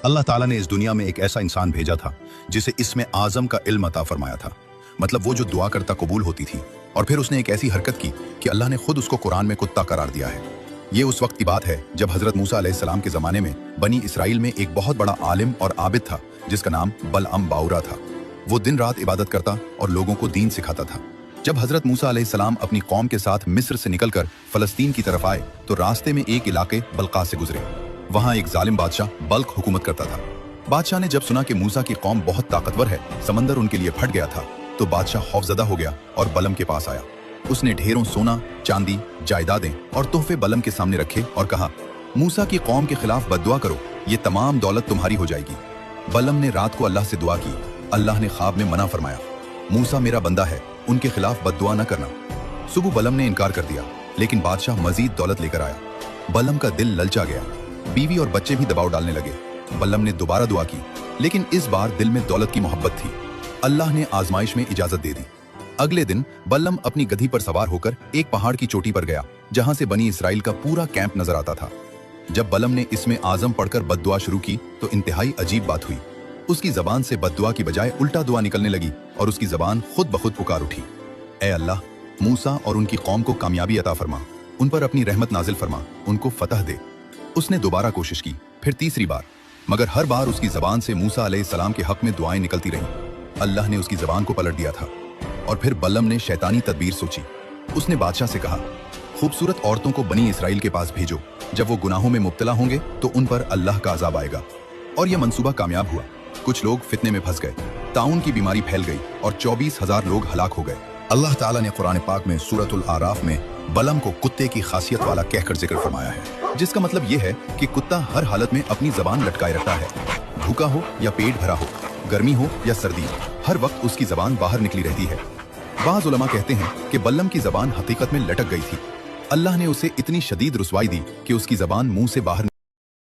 अल्लाह ताला ने इस दुनिया में एक ऐसा इंसान भेजा था जिसे इसमें आजम का इल्म अता फरमाया था। मतलब वो जो दुआ करता कबूल होती थी। और फिर उसने एक ऐसी हरकत की कि अल्लाह ने खुद उसको कुरान में कुत्ता करार दिया है। ये उस वक्त की बात है जब हजरत मूसा अलैहिस्सलाम के जमाने में बनी इसराइल में एक बहुत बड़ा आलिम और आबिद था जिसका नाम बलअम बाउरा था। वो दिन रात इबादत करता और लोगों को दीन सिखाता था। जब हजरत मूसा अलैहिस्सलाम अपनी कौम के साथ मिस्र से निकलकर फलस्तीन की तरफ आए तो रास्ते में एक इलाके बलका से गुजरे। वहां एक जालिम बादशाह बल्क हुकूमत करता था। बादशाह ने जब सुना कि मूसा की कौम बहुत ताकतवर है, समंदर उनके लिए फट गया था, तो बादशाह खौफजदा हो गया और बलम के पास आया। उसने ढेरों सोना, चांदी, जायदादें और तोहफे बलम के सामने रखे और कहा, मूसा की कौम के खिलाफ बद्दुआ करो, ये तमाम दौलत तुम्हारी हो जाएगी। बलम ने रात को अल्लाह से दुआ की। अल्लाह ने ख्वाब में मना फरमाया, मूसा मेरा बंदा है, उनके खिलाफ बद्दुआ न करना। सुबह बलम ने इनकार कर दिया, लेकिन बादशाह मजीद दौलत लेकर आया। बलम का दिल ललचा गया। बीवी और बच्चे भी दबाव डालने लगे। बलम ने दोबारा दुआ की, लेकिन इस बार दिल में दौलत की मोहब्बत थी। अल्लाह ने आजमाइश में इजाजत दे दी। अगले दिन बलम अपनी गधी पर सवार होकर एक पहाड़ की चोटी पर गया जहां से बनी इसराइल का पूरा कैंप नजर आता था। जब बलम ने इसमें आजम पढ़कर बद्दुआ शुरू की तो इंतहाई अजीब बात हुई। उसकी जबान से बद्दुआ की बजाय उल्टा दुआ निकलने लगी और उसकी जबान खुद बखुद पुकार उठी, ए अल्लाह, मूसा और उनकी कौम को कामयाबी अता फरमा, उन पर अपनी रहमत नाजिल फरमा, उनको फतह दे। उसने दोबारा कोशिश की, फिर तीसरी बार, मगर हर बार उसकी जबान से मूसा अलैहिस्सलाम के हक में दुआएं निकलती रहीं। अल्लाह ने उसकी जबान को पलट दिया था और फिर बलम ने शैतानी तदबीर सोची। उसने बादशाह से कहा, खूबसूरत औरतों को बनी इसराइल के पास भेजो, जब वो गुनाहों में मुब्तला होंगे तो उन पर अल्लाह का अजाब आएगा। और यह मंसूबा कामयाब हुआ। कुछ लोग फितने में फंस गए, ताउन की बीमारी फैल गई और 24,000 लोग हलाक हो गए। अल्लाह ताला ने कुरान पाक में सूरतुल आराफ में बलम को कुत्ते की खासियत वाला कहकर जिक्र फरमाया है, जिसका मतलब यह है कि कुत्ता हर हालत में अपनी जबान लटकाए रखता है। भूखा हो या पेट भरा हो, गर्मी हो या सर्दी, हर वक्त उसकी जबान बाहर निकली रहती है। बाज़ उलमा कहते हैं कि बलम की जबान हकीकत में लटक गई थी। अल्लाह ने उसे इतनी शदीद रुसवाई दी कि उसकी जबान मुंह से बाहर